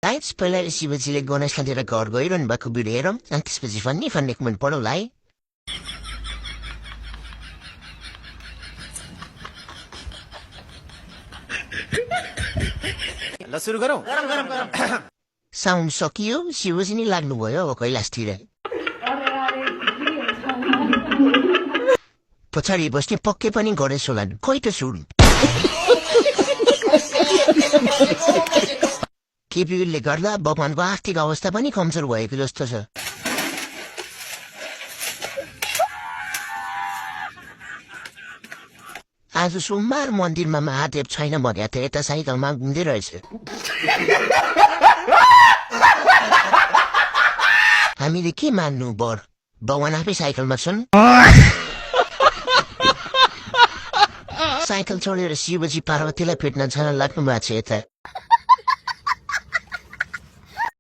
Lights पहिला शिवजीले गणेशलाई लिएर घर गइरहनु भएको भिडियो हेरौँ अनि त्यसपछि फन्नी फन्नी कमेन्ट पढौँला है। ल सुरु गरौँ। साउन्ड सकियो, शिवजी नै लाग्नुभयो अब कैलाशतिर। पछाडि बस्ने पक्कै पनि गणेश होलान्, खोइ त सुन। केपीले गर्दा भगवानको आर्थिक अवस्था पनि कमजोर भएको जस्तो छ। आज सोमबार मन्दिरमा महादेव छैन भनेको थियो, यता साइकलमा घुम्दै रहेछ। हामीले के मान्नु बर, भगवान आफै साइकलमा छन्। साइकल छोडेर शिवजी पार्वतीलाई भेट्न जान लाग्नु भएको छ यता।